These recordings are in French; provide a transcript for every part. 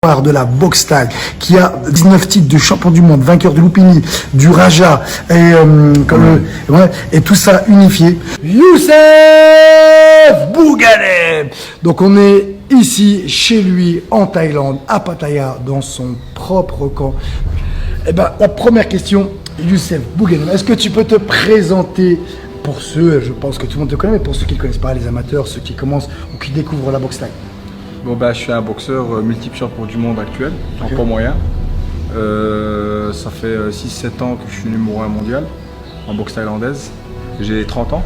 part de la boxe thaï, qui a 19 titres de champion du monde, vainqueur de Lupini, du Raja, et tout ça unifié. Youssef Bouganem. Donc on est ici, chez lui, en Thaïlande, à Pattaya, dans son propre camp. Eh ben, la première question, Youssef Bouganem, est-ce que tu peux te présenter pour ceux, je pense que tout le monde te connaît, mais pour ceux qui ne connaissent pas, les amateurs, ceux qui commencent ou qui découvrent la boxe thaï? Bon bah, je suis un boxeur multiple champion du monde actuel, en poids moyen. Ça fait 6-7 ans que je suis numéro 1 mondial en boxe thaïlandaise. J'ai 30 ans,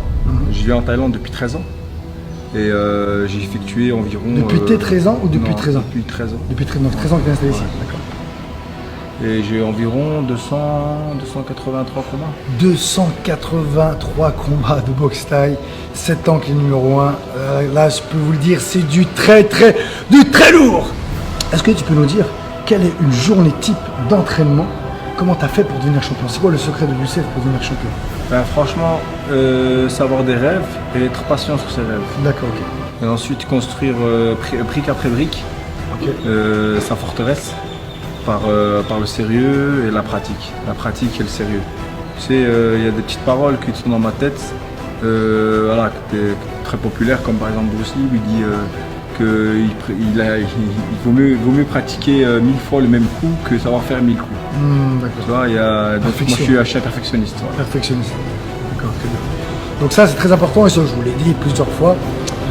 je vis en Thaïlande depuis 13 ans. Et j'ai effectué environ... Depuis tes 13 ans ou depuis 13 ans? Depuis 13 ans. Depuis 13 ans, donc 13 ans que tu es installé ici, d'accord. Et j'ai environ 283 combats. 283 combats de boxe thaï, 7 ans que les numéro 1. Là, je peux vous le dire, c'est du très lourd. Est-ce que tu peux nous dire quelle est une journée type d'entraînement? Comment tu as fait pour devenir champion? C'est quoi le secret de Youssef pour devenir champion? Ben, franchement, savoir des rêves et être patient sur ses rêves. D'accord, ok. Et ensuite construire brique après brique sa forteresse. Par le sérieux et la pratique. La pratique et le sérieux. Tu sais, il y a des petites paroles qui sont dans ma tête, voilà, qui étaient très populaires, comme par exemple Bruce Lee, lui dit qu'il vaut mieux pratiquer 1000 fois le même coup que savoir faire 1000 coups. Tu vois, donc moi je suis un perfectionniste. Ouais. Perfectionniste. D'accord, très bien. Donc ça c'est très important et ça je vous l'ai dit plusieurs fois,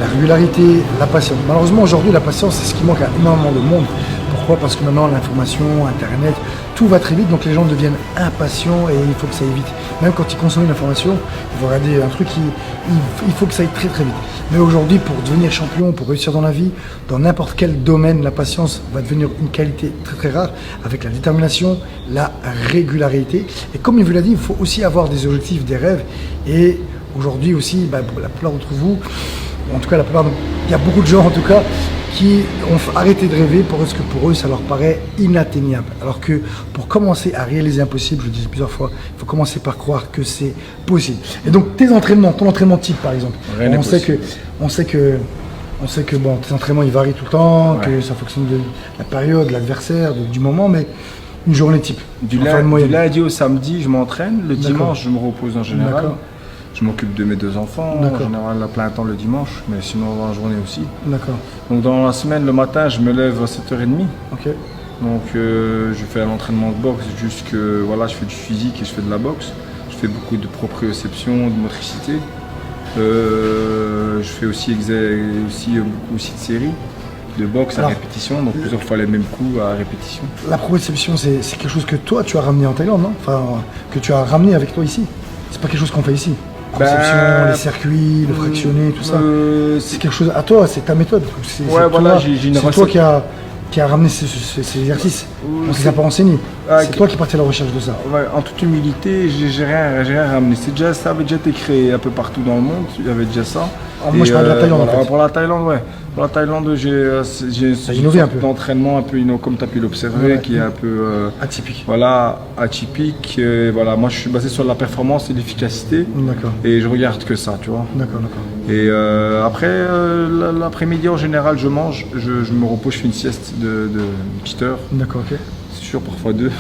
la régularité, la patience. Malheureusement aujourd'hui la patience c'est ce qui manque à énormément de monde. Pourquoi? Parce que maintenant l'information, internet, tout va très vite, donc les gens deviennent impatients et il faut que ça aille vite. Même quand ils consomment une information, ils vont regarder un truc, il faut que ça aille très vite. Mais aujourd'hui, pour devenir champion, pour réussir dans la vie, dans n'importe quel domaine, la patience va devenir une qualité très rare, avec la détermination, la régularité. Et comme il vous l'a dit, il faut aussi avoir des objectifs, des rêves. Et aujourd'hui aussi, pour la plupart d'entre vous, en tout cas il y a beaucoup de gens en tout cas, qui ont arrêté de rêver parce que pour eux, ça leur paraît inatteignable. Alors que pour commencer à réaliser l'impossible, je le dis plusieurs fois, il faut commencer par croire que c'est possible. Et donc tes entraînements, ton entraînement type par exemple, on sait que bon, tes entraînements ils varient tout le temps, que ça fonctionne de la période, de l'adversaire, du moment, mais une journée type. Du lundi au samedi, je m'entraîne, le dimanche, je me repose en général. Je m'occupe de mes 2 enfants, en général à plein temps le dimanche, mais sinon dans la journée aussi. D'accord. Donc dans la semaine, le matin, je me lève à 7h30. Ok. Donc je fais un entraînement de boxe, voilà, je fais du physique et je fais de la boxe. Je fais beaucoup de proprioception, de motricité. Je fais aussi beaucoup de séries de boxe à répétition, donc plusieurs fois les mêmes coups à répétition. La proprioception, c'est quelque chose que toi tu as ramené en Thaïlande, non? Enfin, que tu as ramené avec toi ici. C'est pas quelque chose qu'on fait ici. Conception, les circuits, le fractionné, tout ça. C'est quelque chose à toi, c'est ta méthode. C'est toi qui a ramené ces exercices. On ne s'est pas renseigné. C'est toi qui partais à la recherche de ça. Ouais, en toute humilité, j'ai rien ramené. Ça avait déjà été créé un peu partout dans le monde. Il y avait déjà ça. Moi je parle de la Thaïlande. Voilà, pour la Thaïlande, ouais. Pour la Thaïlande, j'ai innové un peu. D'entraînement un peu comme tu as pu l'observer, qui est un peu atypique. Voilà, atypique. Voilà, moi je suis basé sur la performance et l'efficacité. D'accord. Et je regarde que ça, tu vois. D'accord. Et après, l'après-midi en général, je mange, je me repose, je fais une sieste de une petite heure. D'accord, ok. C'est sûr, parfois 2.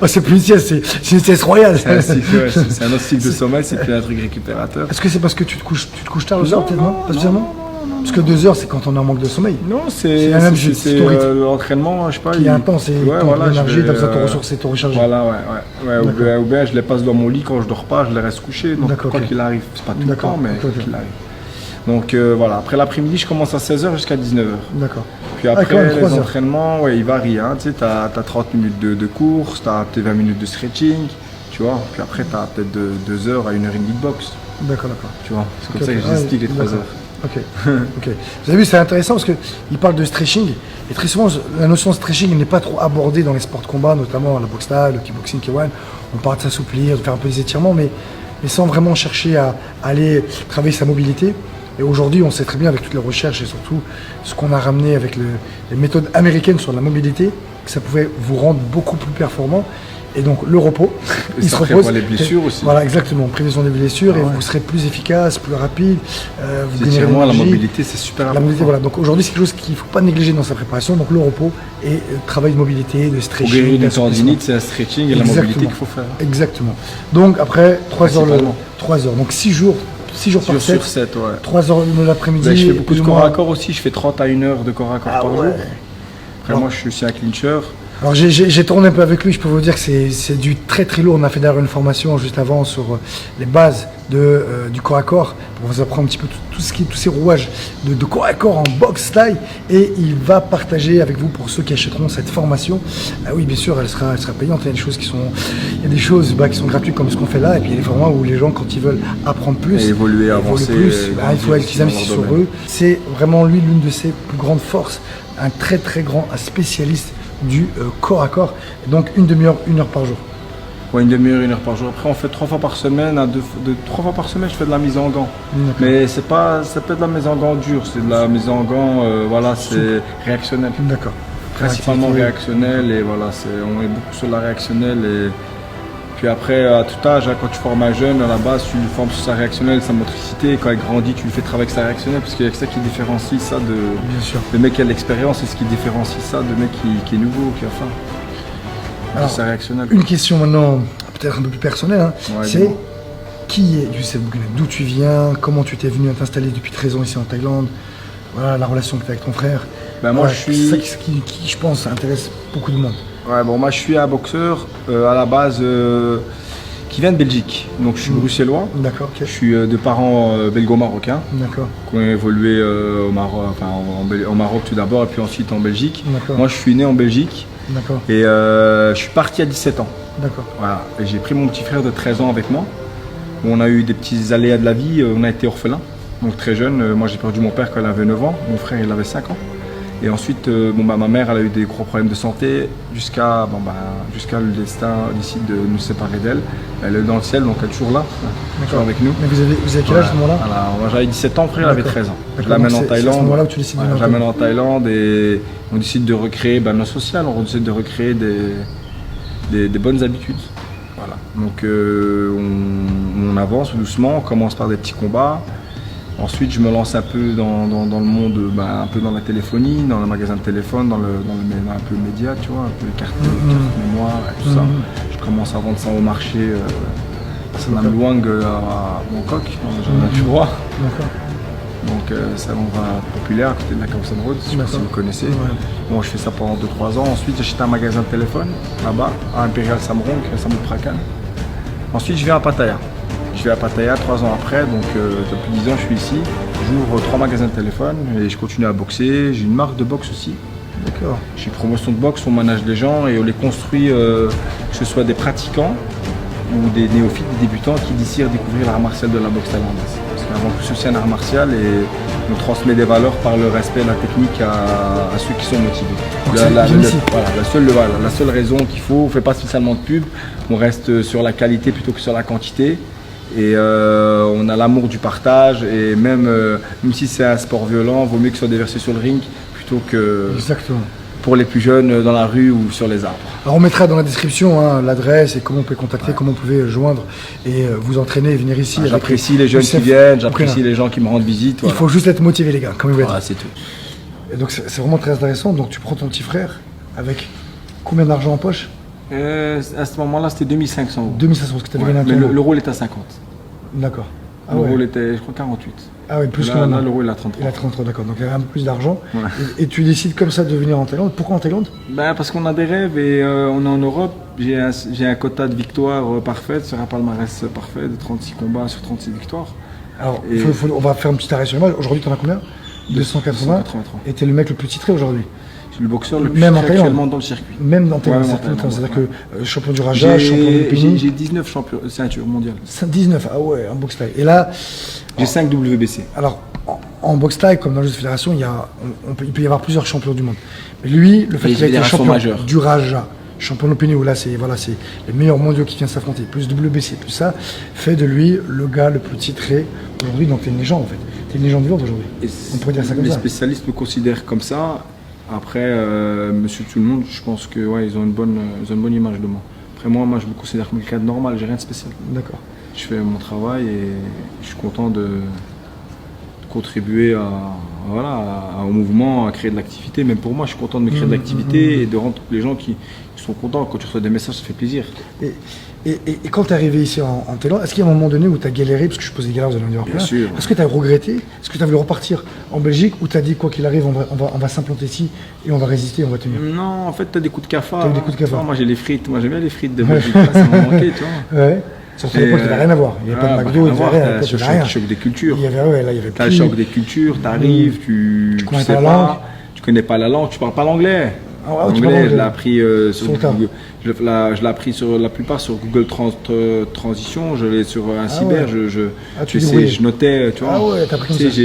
Oh, c'est plus une sieste, c'est une sieste royale. C'est un autre style de sommeil, c'est plus un truc récupérateur. Est-ce que c'est parce que tu te couches tard le soir, peut-être, non? Pas spécialement? Parce que 2 heures, c'est quand on est en manque de sommeil. Non, c'est l'entraînement, je sais pas. Qui est intense, et l'énergie, tu as besoin de te ressourcer, de te recharger. Voilà, ouais. Ou bien je les passe dans mon lit quand je dors pas, je les reste couchés. Donc quoi qu'il arrive, c'est pas tout le temps, mais quoi qu'il arrive. Donc voilà, après l'après-midi, je commence à 16h jusqu'à 19h. D'accord. Puis après, les entraînements, ils varient. Hein. Tu sais, t'as 30 minutes de course, t'as tes 20 minutes de stretching, tu vois. Puis après, t'as peut-être 2 heures à 1h30 de boxe. D'accord. Tu vois, c'est comme ça que j'explique les 3 heures. Ok. Vous avez vu, c'est intéressant parce qu'il parle de stretching et très souvent la notion de stretching n'est pas trop abordée dans les sports de combat, notamment la boxe thaï, le kickboxing, K1. On parle de s'assouplir, de faire un peu des étirements, mais sans vraiment chercher à aller travailler sa mobilité. Et aujourd'hui, on sait très bien avec toutes les recherches et surtout ce qu'on a ramené avec les méthodes américaines sur la mobilité, que ça pouvait vous rendre beaucoup plus performant. Et donc le repos, il se repose. Les blessures aussi. Voilà, exactement, prévention des blessures et vous serez plus efficace, plus rapide. Vous gagnerez la mobilité, c'est super important. La mobilité, voilà. Donc aujourd'hui, c'est quelque chose qu'il ne faut pas négliger dans sa préparation. Donc le repos et travail de mobilité, de stretching. Pour guérir une tendinite, c'est un stretching et la mobilité qu'il faut faire. Exactement. Donc après 3 heures. 3 heures. Donc 6 jours. 6 jours par 7. Sur 7, ouais. 3 heures de l'après-midi. Je fais beaucoup de corps à corps aussi. Je fais 30 à 1 heure de corps à corps par jour. Après, moi, je suis aussi un clincher. Alors j'ai tourné un peu avec lui, je peux vous dire que c'est du très très lourd. On a fait d'ailleurs une formation juste avant sur les bases du corps à corps pour vous apprendre un petit peu tous ces rouages de corps à corps en boxe taille, et il va partager avec vous pour ceux qui achèteront cette formation. Ah oui, bien sûr, elle sera payante. Il y a des choses qui sont gratuites comme ce qu'on fait là, et puis il y a des formats où les gens, quand ils veulent apprendre plus, et évoluer, avancer, plus, il faut qu'ils investissent sur eux. C'est vraiment lui l'une de ses plus grandes forces, un très très grand spécialiste du corps à corps, donc une demi-heure, 1 heure par jour. Ouais, une demi-heure, 1 heure par jour. Après, on fait 3 fois par semaine. 3 fois par semaine, je fais de la mise en gants. Mais ça peut être de la mise en gants dure, c'est de la mise en gants, voilà, c'est réactionnel. D'accord. Principalement réactionnel, et voilà, on est beaucoup sur la réactionnelle. Et puis après, à tout âge, quand tu formes un jeune, à la base, tu le formes sur sa réactionnelle, sa motricité. Et quand il grandit, tu le fais travailler avec sa réactionnelle, parce qu'il y a que ça qui différencie ça de mec qui a de l'expérience, et ce qui différencie ça de mec qui est nouveau, qui a faim. Alors, c'est réactionnel. Une question maintenant, peut-être un peu plus personnelle, hein. C'est qui est Youssef Bougueneb? D'où tu viens? Comment tu t'es venu à t'installer depuis 13 ans ici en Thaïlande? Voilà, la relation que tu as avec ton frère. Moi, c'est ça qui, je pense, intéresse beaucoup de monde. Ouais, bon, moi je suis un boxeur à la base qui vient de Belgique. Donc je suis bruxellois. D'accord. Je suis de parents belgo-marocains. D'accord. Qui ont évolué au Maroc, au Maroc tout d'abord, et puis ensuite en Belgique. Moi je suis né en Belgique. D'accord. Et je suis parti à 17 ans. D'accord. Voilà. Et j'ai pris mon petit frère de 13 ans avec moi. On a eu des petits aléas de la vie. On a été orphelins. Donc très jeune. Moi j'ai perdu mon père quand il avait 9 ans. Mon frère il avait 5 ans. Et ensuite, ma mère, elle a eu des gros problèmes de santé jusqu'à le destin décide de nous séparer d'elle. Elle est dans le ciel, donc elle est toujours là, toujours avec nous. Mais vous avez quel âge à ce moment-là? Moi j'avais 17 ans, après elle avait 13 ans. Je l'amène en Thaïlande. C'est à ce moment-là où tu décides de je l'amène en Thaïlande et on décide de recréer nos social, on décide de recréer des bonnes habitudes. Voilà. Donc on avance doucement, on commence par des petits combats. Ensuite, je me lance un peu dans le monde, un peu dans la téléphonie, dans le magasin de téléphone, dans un peu le média, tu vois, un peu les cartes mémoire et tout ça. Je commence à vendre ça au marché à Sanam Luang à Bangkok, dans le Jardin. Donc c'est un endroit populaire à côté de la Khao San Road, je ne sais pas si vous connaissez. Bon, je fais ça pendant 2-3 ans. Ensuite, j'achète un magasin de téléphone là-bas, à Imperial Samrong, à Samut Prakan. Ensuite, je viens à Pattaya. Je vais à Pattaya 3 ans après, donc depuis 10 ans je suis ici. J'ouvre 3 magasins de téléphone et je continue à boxer. J'ai une marque de boxe aussi. D'accord. J'ai une promotion de boxe, on manage des gens et on les construit, que ce soit des pratiquants ou des néophytes, des débutants qui désirent découvrir l'art martial de la boxe thaïlandaise. Parce qu'avant tout, c'est aussi un art martial et on transmet des valeurs par le respect de la technique à ceux qui sont motivés. La seule raison qu'il faut, on ne fait pas spécialement de pub, on reste sur la qualité plutôt que sur la quantité. Et on a l'amour du partage, et même si c'est un sport violent, il vaut mieux que ce soit déversé sur le ring plutôt que pour les plus jeunes dans la rue ou sur les arbres. Alors on mettra dans la description l'adresse et comment on peut contacter, comment vous pouvez joindre et vous entraîner et venir ici. J'apprécie les jeunes qui viennent, j'apprécie les gens qui me rendent visite. Il faut juste être motivé les gars, comme vous c'est tout. Et donc c'est vraiment très intéressant. Donc tu prends ton petit frère avec combien d'argent en poche? À ce moment-là, c'était 2500 €. 2500, parce que tu avais gagné un tournoi. Mais l'euro est à 50. D'accord. L'euro était, je crois, 48. Ah oui, plus là, là, l'euro, il a 33. Il a 33, d'accord. Donc il y avait un peu plus d'argent. Ouais. Et tu décides comme ça de venir en Thaïlande. Pourquoi en Thaïlande? Parce qu'on a des rêves et on est en Europe. J'ai un quota de victoires parfait sur un palmarès parfait de 36 combats sur 36 victoires. Alors, on va faire un petit arrêt sur l'image. Aujourd'hui, tu en as combien? 280. Et tu es le mec le plus titré aujourd'hui? Le boxeur le plus actuellement dans le circuit. Même dans Thaïlande, c'est-à-dire que champion du Raja, champion du Pini. J'ai 19 ceintures mondiales. 19, ah ouais, en boxe thaï. Et là, j'ai 5 WBC. Alors, en boxe thaï, comme dans les autres fédérations, il peut y avoir plusieurs champions du monde. Mais lui, le fait qu'il ait été champion du Raja, champion open où là c'est les meilleurs mondiaux qui viennent s'affronter, plus WBC, plus ça, fait de lui le gars le plus titré aujourd'hui. Donc t'es une légende en fait. T'es une légende vivante aujourd'hui. On pourrait dire ça comme les ça. Les spécialistes me considèrent comme ça. Après, monsieur tout le monde, je pense que ils ont une bonne image de moi. Après moi je me considère comme quelqu'un de normal, j'ai rien de spécial. D'accord. Je fais mon travail et je suis content de contribuer au mouvement, à créer de l'activité. Même pour moi, je suis content de me créer de l'activité et de rendre les gens qui sont contents. Quand tu reçois des messages, ça fait plaisir. Et quand tu es arrivé ici en Thaïlande, est-ce qu'il y a un moment donné où tu as galéré, parce que je pose des galères, vous allez en dire plein. Bien sûr. Est-ce que tu as regretté? Est-ce que tu as voulu repartir en Belgique ou tu as dit quoi qu'il arrive, on va s'implanter ici et on va résister, on va tenir? Non, en fait, tu as des coups de cafard. T'as eu des coups de cafard. Moi, j'ai les frites. Moi, j'aime bien les frites de Belgique. Là, ça m'a manqué, tu vois. Ouais. Surtout à l'époque, il n'y avait rien à voir. Il n'y avait pas de McDo, il n'y avait rien. Il y avait le choc des cultures. Il y avait T'as le choc des cultures, t'arrives, tu sais pas, tu connais pas la langue, tu parles pas l'anglais. L'anglais, je l'ai appris sur Google. Je l'ai appris sur la plupart sur Google Transition. Je l'ai sur un cyber. Je notais, tu vois. Ah ouais, t'as appris comme ça.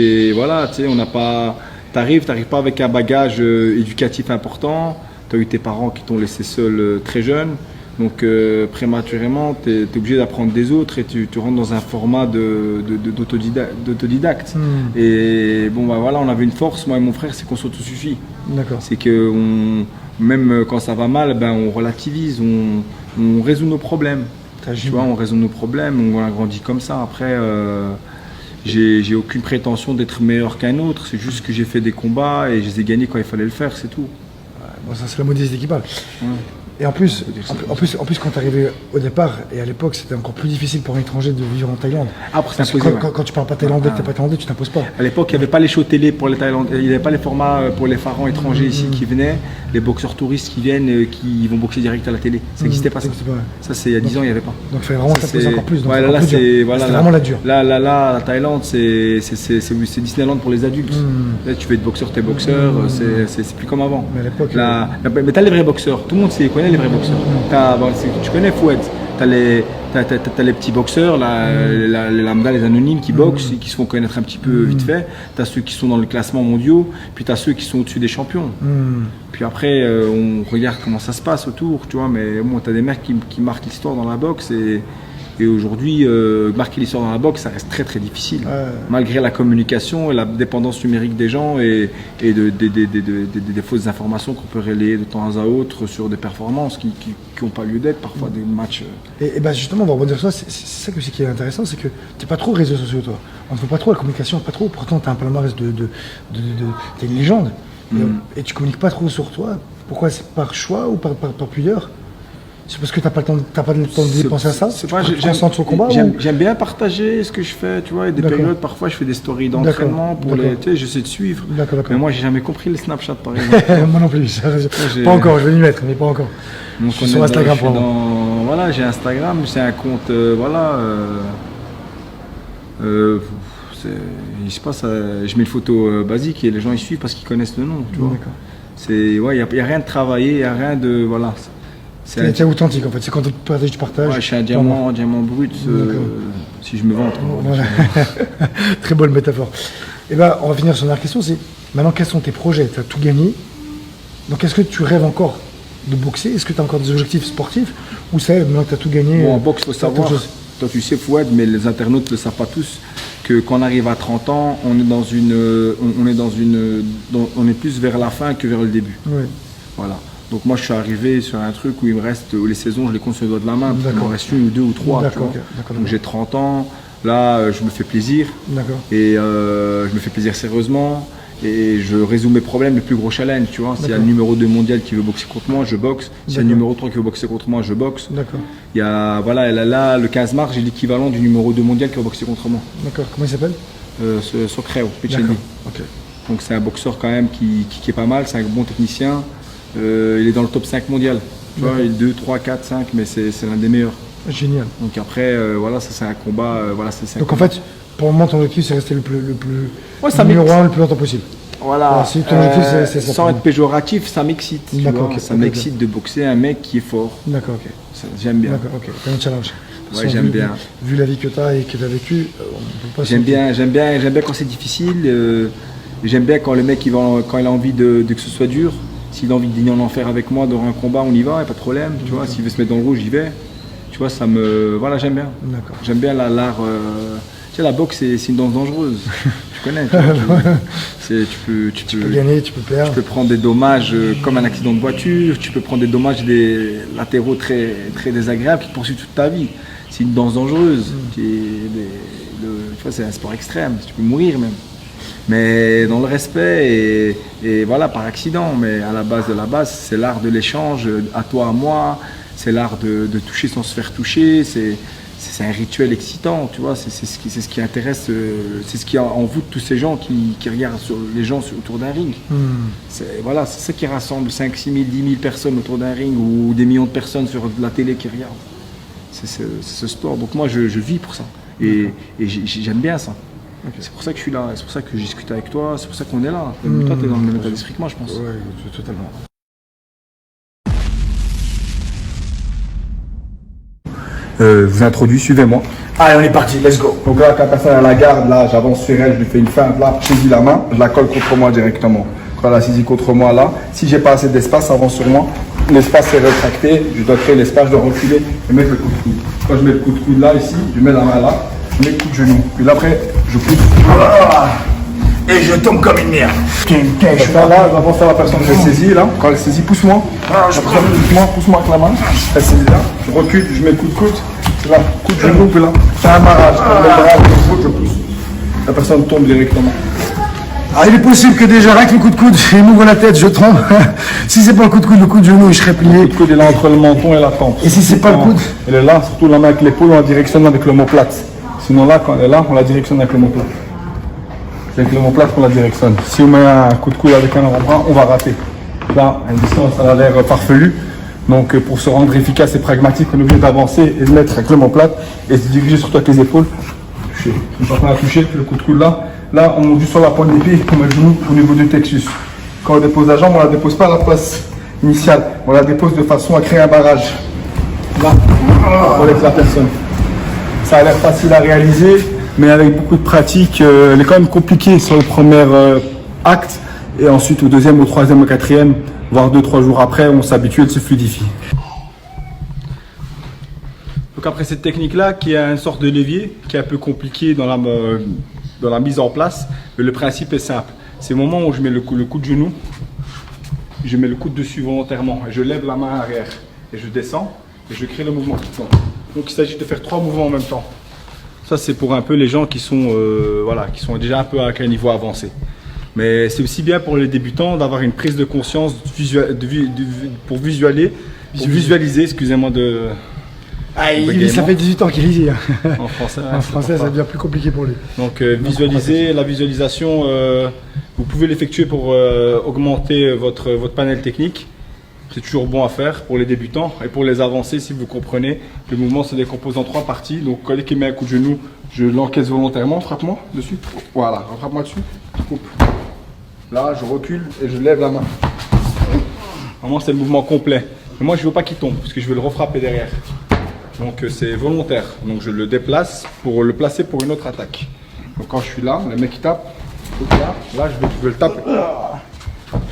On n'a pas. T'arrives pas avec un bagage éducatif important. T'as eu tes parents qui t'ont laissé seul très jeune. Donc prématurément, tu es obligé d'apprendre des autres et tu rentres dans un format d'autodidacte. Et bon, voilà, on avait une force, moi et mon frère, c'est qu'on s'autosuffit. D'accord. C'est que même quand ça va mal, on relativise, on résout nos problèmes. Tu vois, on résout nos problèmes, on a grandi comme ça. Après, j'ai aucune prétention d'être meilleur qu'un autre, c'est juste que j'ai fait des combats et je les ai gagnés quand il fallait le faire, c'est tout. Bon, ça c'est la modestie qui parle. Ouais. Et en plus, quand tu arrivé au départ, et à l'époque, c'était encore plus difficile pour un étranger de vivre en Thaïlande. Après, parce que quand tu parles pas thaïlandais, que tu n'es pas thaïlandais, tu t'imposes pas. À l'époque, il n'y avait pas les shows télé pour les Thaïlandais, il n'y avait pas les formats pour les pharaons étrangers ici qui venaient, les boxeurs touristes qui viennent, qui vont boxer direct à la télé. Ça n'existait pas ça. Ça, c'est il y a 10 ans, il n'y avait pas. Donc il fallait vraiment t'imposer encore plus. Ouais, là, c'est vraiment la dure. Là, la Thaïlande, c'est Disneyland pour les adultes. Là, tu veux être boxeur, t'es boxeur, c'est plus comme avant. Mais à l'époque. Mais t'as les vrais boxeurs, tout le monde connaît les vrais boxeurs. Tu connais Fouad, t'as les petits boxeurs, les lambda, les anonymes qui boxent et qui se font connaître un petit peu vite fait. T'as ceux qui sont dans le classement mondial, puis t'as ceux qui sont au-dessus des champions. Puis après, on regarde comment ça se passe autour, tu vois. Mais bon, t'as des mecs qui marquent l'histoire dans la boxe et aujourd'hui, marquer l'histoire dans la boxe, ça reste très très difficile. Malgré la communication et la dépendance numérique des gens et des fausses informations qu'on peut relayer de temps à autre sur des performances qui n'ont pas lieu d'être, parfois des matchs. Et ben justement, on va rebondir sur ça, c'est ça qui est intéressant, c'est que tu n'es pas trop réseaux sociaux, toi. On ne fait pas trop la communication, pas trop. Pourtant, tu as un palmarès t'es une légende. Et tu communiques pas trop sur toi. Pourquoi? C'est par choix ou par pudeur? C'est parce que t'as pas le temps de dépenser à ça? J'aime bien partager ce que je fais, tu vois. Il y a des périodes, parfois je fais des stories d'entraînement pour j'essaie de suivre. Mais moi, j'ai jamais compris les Snapchat, par exemple. Moi non plus. Pas encore, je vais m'y mettre, mais pas encore. Donc, je suis sur Instagram pour moi. Voilà, j'ai Instagram, c'est un compte, je sais pas, je mets une photo basique et les gens ils suivent parce qu'ils connaissent le nom, tu vois. Il n'y a rien de travaillé, il n'y a rien de. Voilà. C'est authentique en fait, c'est quand tu partages. Ouais, je suis un diamant brut, si je me vante. Voilà. Très bonne métaphore. Et ben, on va finir sur la dernière question, c'est maintenant quels sont tes projets? Tu as tout gagné, donc est-ce que tu rêves encore de boxer? Est-ce que tu as encore des objectifs sportifs? Ou c'est maintenant que tu as tout gagné? Bon, en boxe, il faut savoir, toi tu sais Fouad, mais les internautes ne le savent pas tous, que quand on arrive à 30 ans, on est plus vers la fin que vers le début. Oui. Voilà. Donc moi je suis arrivé sur un truc où il me reste, où les saisons je les compte sur le doigt de la main, il m'en reste une ou deux ou trois. Donc j'ai 30 ans, là je me fais plaisir. Et je me fais plaisir sérieusement et je résous mes problèmes, les plus gros challenges, tu vois. S'il y a le numéro 2 mondial qui veut boxer contre moi, je boxe. S'il y a le numéro 3 qui veut boxer contre moi, je boxe. Il y a, là, le 15 mars, j'ai l'équivalent du numéro 2 mondial qui va boxer contre moi. D'accord, comment il s'appelle? Socreo, Pichendi. Donc c'est un boxeur quand même qui est pas mal, c'est un bon technicien. Il est dans le top 5 mondial. Tu vois, il est 2, 3, 4, 5, mais c'est l'un des meilleurs. Génial. Donc après, voilà, ça c'est un combat. Donc en fait, pour le moment, ton objectif, c'est rester le plus numéro 1 le plus longtemps possible. Voilà. Si ton objectif, c'est ça. Sans être péjoratif, ça m'excite. Ça m'excite de boxer un mec qui est fort. D'accord, ok. J'aime bien. D'accord, ok. C'est un challenge. Ouais, j'aime bien. Vu la vie que tu as et que tu as vécu, on peut pas. J'aime bien quand c'est difficile. J'aime bien quand le mec, quand il a envie que ce soit dur. S'il a envie de dîner en enfer avec moi dans un combat, on y va, y a pas de problème. Tu vois, s'il veut se mettre dans le rouge, j'y vais. Tu vois, ça me. Voilà, j'aime bien. D'accord. J'aime bien l'art. Tu sais, la boxe, c'est une danse dangereuse. Tu connais. Tu peux gagner, tu peux perdre. Tu peux prendre des dommages comme un accident de voiture. Tu peux prendre des dommages latéraux très, très désagréables qui te poursuivent toute ta vie. C'est une danse dangereuse. Tu vois, c'est un sport extrême. Tu peux mourir même. Mais dans le respect et voilà, par accident. Mais à la base de la base, c'est l'art de l'échange, à toi, à moi. C'est l'art de toucher sans se faire toucher. C'est un rituel excitant, tu vois. C'est ce qui intéresse, c'est ce qui envoûte tous ces gens qui regardent les gens autour d'un ring. Voilà, c'est ça qui rassemble 5, 6 000, 10 000 personnes autour d'un ring ou des millions de personnes sur la télé qui regardent. C'est ce sport. Donc moi, je vis pour ça. Et j'aime bien ça. Okay. C'est pour ça que je suis là, c'est pour ça que je discute avec toi, c'est pour ça qu'on est là. Toi, tu es dans le même état d'esprit que moi, je pense. Oui, totalement. Vous introduis, suivez-moi. Allez, on est parti, let's go. Donc là, quand la personne à la garde, là, j'avance sur elle, je lui fais une feinte, là, je saisis la main, je la colle contre moi directement. Quand elle a saisi contre moi, là, si j'ai pas assez d'espace, avance sur moi. L'espace est rétracté, je dois créer l'espace, je dois reculer et mettre le coup de coude. Quand je mets le coup de coude là, ici, je mets la main là, je mets le coup de genou. Puis là, après, je pousse. Et je tombe comme une merde. Là, j'avance sur la personne que j'ai saisie, là. Quand elle saisit, pousse-moi. Pousse-moi avec la main. Elle saisit là, je recule, je mets le coup de coude. Là, coup de genou, puis là, c'est un barrage. Je pousse. La personne tombe directement. Ah, il est possible que déjà, avec le coup de coude, il m'ouvre la tête, je tremble. Si c'est pas le coup de genou, je serais plié. Le coup de coude est là entre le menton et la tempe. Et si c'est pas le coude? Elle est là, surtout la main avec l'épaule, on la directionne avec l'omoplate. Sinon là, quand elle est là, on la directionne avec l'omoplate. C'est avec l'omoplate qu'on la directionne. Si on met un coup de coude avec un avant-bras, on va rater. Là, à une distance, ça a l'air farfelu. Donc pour se rendre efficace et pragmatique, on est obligé d'avancer et de mettre avec l'omoplate et se diriger surtout avec les épaules. Toucher. Une fois qu'on a touché, le coup de coude là. Là, on monte juste sur la pointe des pieds, on met le genou au niveau du texus. Quand on dépose la jambe, on ne la dépose pas à la place initiale. On la dépose de façon à créer un barrage. Là, on relève la personne. Ça a l'air facile à réaliser, mais avec beaucoup de pratique, elle est quand même compliquée sur le premier acte. Et ensuite, au deuxième, au troisième, au quatrième, voire 2-3 jours après, on s'habitue, elle se fluidifie. Donc après cette technique-là, qui a une sorte de levier, qui est un peu compliqué dans la mise en place, mais le principe est simple. C'est le moment où je mets le coup de genou, je mets le coude dessus volontairement, et je lève la main arrière, et je descends, et je crée le mouvement tout le temps. Donc il s'agit de faire 3 mouvements en même temps. Ça c'est pour un peu les gens qui sont, qui sont déjà un peu à un niveau avancé. Mais c'est aussi bien pour les débutants d'avoir une prise de conscience pour visualiser, excusez-moi de... Ah, ça fait 18 ans qu'il y est. En français, en français ça devient plus compliqué pour lui. Donc la visualisation, vous pouvez l'effectuer pour augmenter votre panel technique. C'est toujours bon à faire pour les débutants et pour les avancés. Si vous comprenez, le mouvement se décompose en 3 parties. Donc quand il met un coup de genou, je l'encaisse volontairement, frappe-moi dessus. Voilà, frappe-moi dessus, je coupe. Là, je recule et je lève la main. Vraiment, c'est le mouvement complet. Mais moi, je ne veux pas qu'il tombe parce que je veux le refrapper derrière. Donc c'est volontaire. Donc je le déplace pour le placer pour une autre attaque. Donc quand je suis là, le mec il tape. Là, je veux le taper.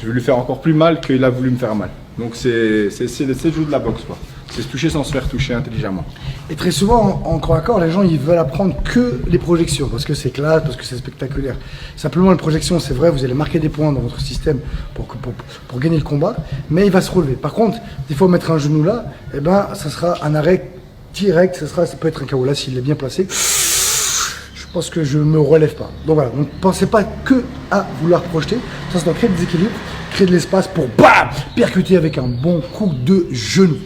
Je vais lui faire encore plus mal qu'il a voulu me faire mal. Donc c'est le jeu de la boxe, quoi. C'est se toucher sans se faire toucher intelligemment. Et très souvent, en corps à corps, les gens ils veulent apprendre que les projections, parce que c'est classe, parce que c'est spectaculaire. Simplement, les projections, c'est vrai, vous allez marquer des points dans votre système pour gagner le combat, mais il va se relever. Par contre, il faut mettre un genou là, et ben, ça sera un arrêt direct, ça peut être un KO. Là, s'il est bien placé, je pense que je me relève pas. Donc voilà, donc pensez pas que à vouloir projeter, ça doit créer des équilibres, créer de l'espace pour bam, percuter avec un bon coup de genou.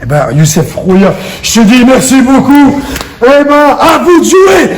Et ben Youssef Rouya, je te dis merci beaucoup. Et ben à vous de jouer.